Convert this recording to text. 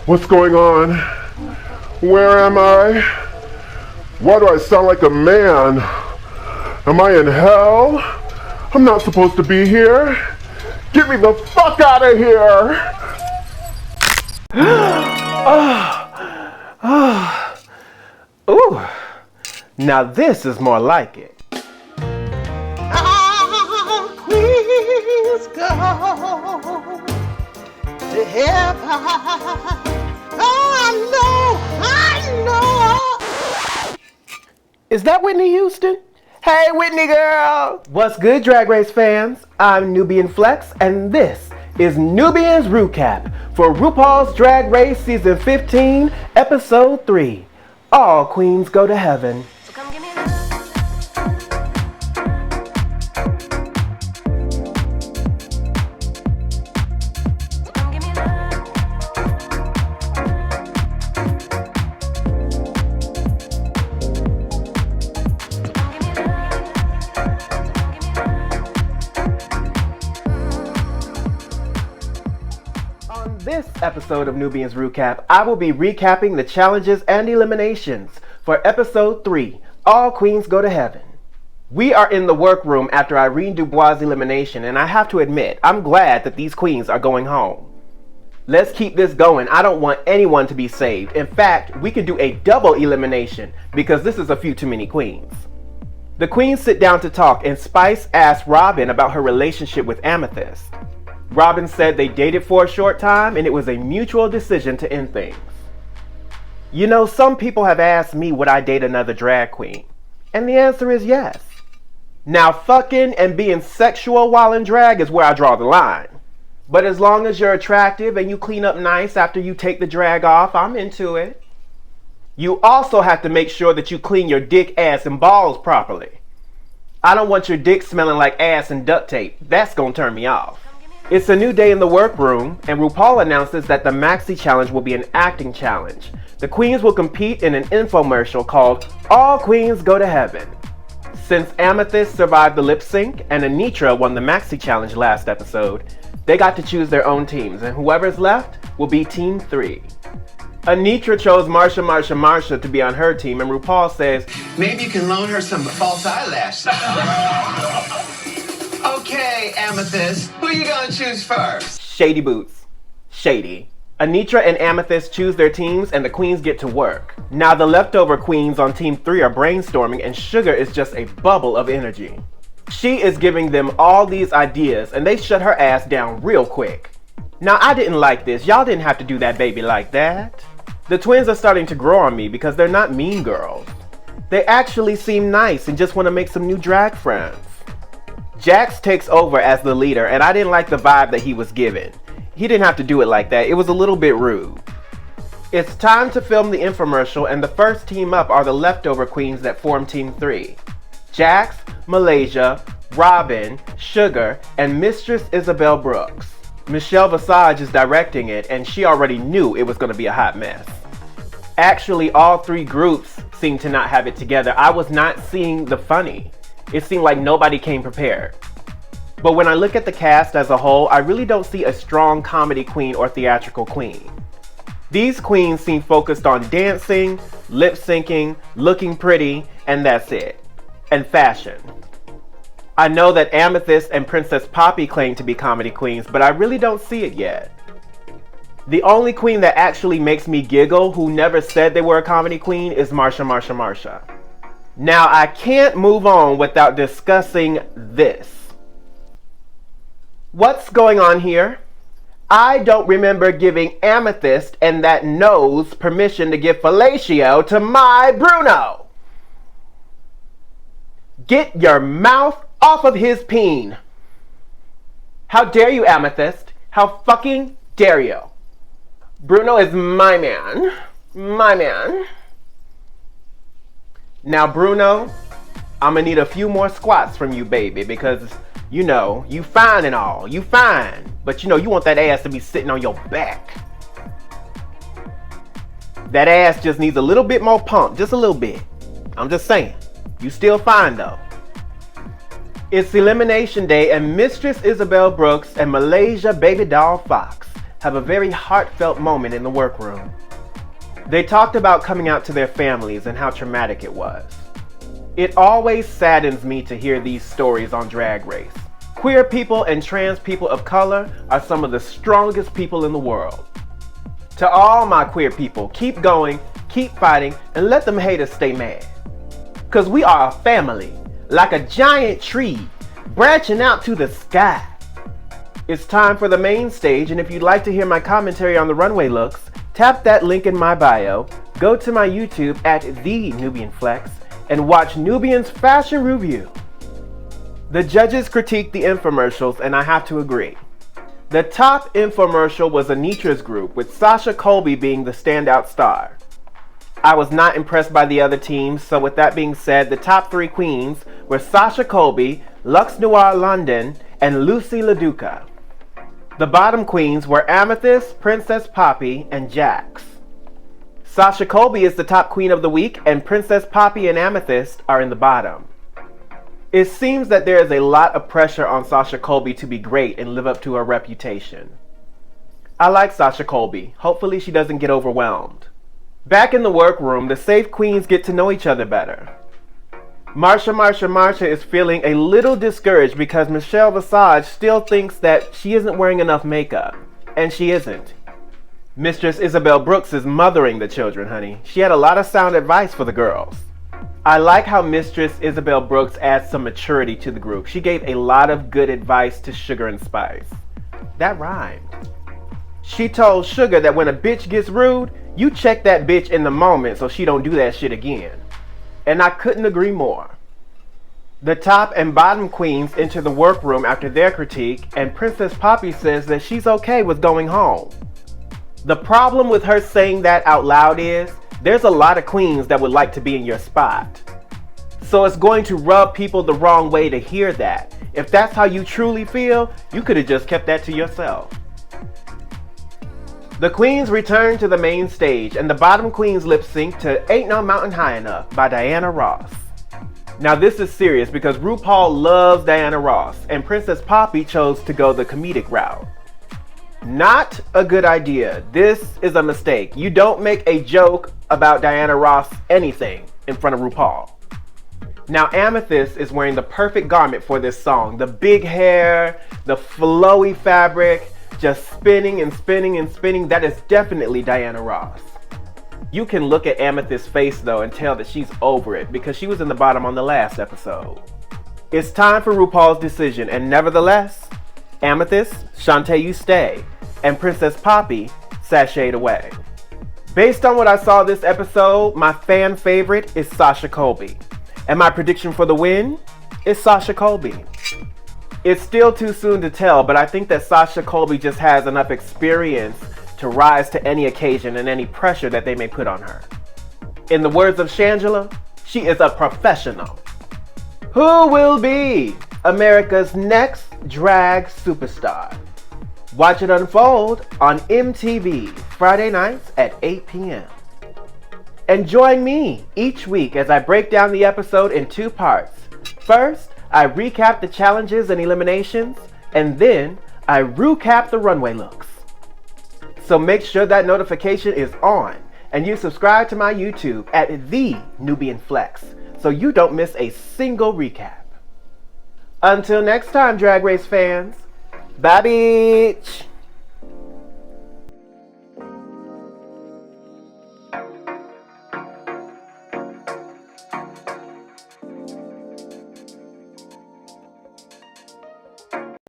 What's going on? Where am I? Why do I sound like a man? Am I in hell? I'm not supposed to be here. Get me the fuck out of here! Ooh, now this is more like it. All queens go to heaven. Oh, I know. Is that Whitney Houston? Hey, Whitney girl! What's good, Drag Race fans? I'm Nubian Flex, and this is Nubian's RuCap for RuPaul's Drag Race Season 15, Episode 3. All queens go to heaven. So come give me On this episode of Nubian's RuCap, I will be recapping the challenges and eliminations for Episode 3, All Queens Go to Heaven. We are in the workroom after Irene Dubois' elimination, and I have to admit, I'm glad that these queens are going home. Let's keep this going. I don't want anyone to be saved. In fact, we can do a double elimination because this is a few too many queens. The queens sit down to talk, and Spice asked Robin about her relationship with Amethyst. Robin said they dated for a short time and it was a mutual decision to end things. You know, some people have asked me would I date another drag queen, and the answer is yes. Now, fucking and being sexual while in drag is where I draw the line. But as long as you're attractive and you clean up nice after you take the drag off, I'm into it. You also have to make sure that you clean your dick, ass, and balls properly. I don't want your dick smelling like ass and duct tape. That's gonna turn me off. It's a new day in the workroom, and RuPaul announces that the Maxi Challenge will be an acting challenge. The queens will compete in an infomercial called All Queens Go to Heaven. Since Amethyst survived the lip sync and Anitra won the Maxi Challenge last episode, they got to choose their own teams, and whoever's left will be Team 3. Anitra chose Marsha to be on her team, and RuPaul says, maybe you can loan her some false eyelashes. Okay, Amethyst, who you gonna choose first? Shady boots. Shady. Anitra and Amethyst choose their teams and the queens get to work. Now the leftover queens on Team 3 are brainstorming and Sugar is just a bubble of energy. She is giving them all these ideas and they shut her ass down real quick. Now I didn't like this. Y'all didn't have to do that baby like that. The twins are starting to grow on me because they're not mean girls. They actually seem nice and just want to make some new drag friends. Jax takes over as the leader, and I didn't like the vibe that he was given. He didn't have to do it like that. It was a little bit rude. It's time to film the infomercial, and the first team up are the leftover queens that form Team 3. Jax, Malaysia, Robin, Sugar, and Mistress Isabel Brooks. Michelle Visage is directing it, and she already knew it was going to be a hot mess. Actually, all three groups seem to not have it together. I was not seeing the funny. It seemed like nobody came prepared. But when I look at the cast as a whole, I really don't see a strong comedy queen or theatrical queen. These queens seem focused on dancing, lip syncing, looking pretty, and that's it. And fashion. I know that Amethyst and Princess Poppy claim to be comedy queens, but I really don't see it yet. The only queen that actually makes me giggle who never said they were a comedy queen is Marsha. Now, I can't move on without discussing this. What's going on here? I don't remember giving Amethyst and that nose permission to give fellatio to my Bruno. Get your mouth off of his peen. How dare you, Amethyst? How fucking dare you? Bruno is my man. My man. Now, Bruno, I'm gonna need a few more squats from you, baby, because, you know, you fine and all. You fine. But, you know, you want that ass to be sitting on your back. That ass just needs a little bit more pump. Just a little bit. I'm just saying. You still fine, though. It's elimination day, and Mistress Isabel Brooks and Malaysia Baby Doll Fox have a very heartfelt moment in the workroom. They talked about coming out to their families and how traumatic it was. It always saddens me to hear these stories on Drag Race. Queer people and trans people of color are some of the strongest people in the world. To all my queer people, keep going, keep fighting, and let them haters stay mad. Cause we are a family, like a giant tree, branching out to the sky. It's time for the main stage, and if you'd like to hear my commentary on the runway looks, tap that link in my bio, go to my YouTube at The Nubian Flex, and watch Nubian's fashion review. The judges critiqued the infomercials, and I have to agree. The top infomercial was Anitra's group, with Sasha Colby being the standout star. I was not impressed by the other teams, so with that being said, the top 3 queens were Sasha Colby, Lux Noir London, and Lucy LaDuca. The bottom queens were Amethyst, Princess Poppy, and Jax. Sasha Colby is the top queen of the week, and Princess Poppy and Amethyst are in the bottom. It seems that there is a lot of pressure on Sasha Colby to be great and live up to her reputation. I like Sasha Colby. Hopefully she doesn't get overwhelmed. Back in the workroom, the safe queens get to know each other better. Marsha is feeling a little discouraged because Michelle Visage still thinks that she isn't wearing enough makeup. And she isn't. Mistress Isabel Brooks is mothering the children, honey. She had a lot of sound advice for the girls. I like how Mistress Isabel Brooks adds some maturity to the group. She gave a lot of good advice to Sugar and Spice. That rhymed. She told Sugar that when a bitch gets rude, you check that bitch in the moment so she don't do that shit again. And I couldn't agree more. The top and bottom queens enter the workroom after their critique, and Princess Poppy says that she's okay with going home. The problem with her saying that out loud is, there's a lot of queens that would like to be in your spot. So it's going to rub people the wrong way to hear that. If that's how you truly feel, you could have just kept that to yourself. The queens return to the main stage, and the bottom queens lip sync to Ain't No Mountain High Enough by Diana Ross. Now this is serious because RuPaul loves Diana Ross, and Princess Poppy chose to go the comedic route. Not a good idea. This is a mistake. You don't make a joke about Diana Ross anything in front of RuPaul. Now Amethyst is wearing the perfect garment for this song. The big hair, the flowy fabric, just spinning and spinning and spinning. That is definitely Diana Ross. You can look at Amethyst's face though and tell that she's over it because she was in the bottom on the last episode. It's time for RuPaul's decision, and nevertheless, Amethyst, Shantae, you stay, and Princess Poppy sashayed away. Based on what I saw this episode, my fan favorite is Sasha Colby. And my prediction for the win is Sasha Colby. It's still too soon to tell, but I think that Sasha Colby just has enough experience to rise to any occasion and any pressure that they may put on her. In the words of Shangela, she is a professional. Who will be America's next drag superstar? Watch it unfold on MTV Friday nights at 8 p.m. And join me each week as I break down the episode in 2 parts. First, I recap the challenges and eliminations, and then I RuCap the runway looks. So make sure that notification is on, and you subscribe to my YouTube at The Nubian Flex so you don't miss a single recap. Until next time, Drag Race fans. Bye, bitch!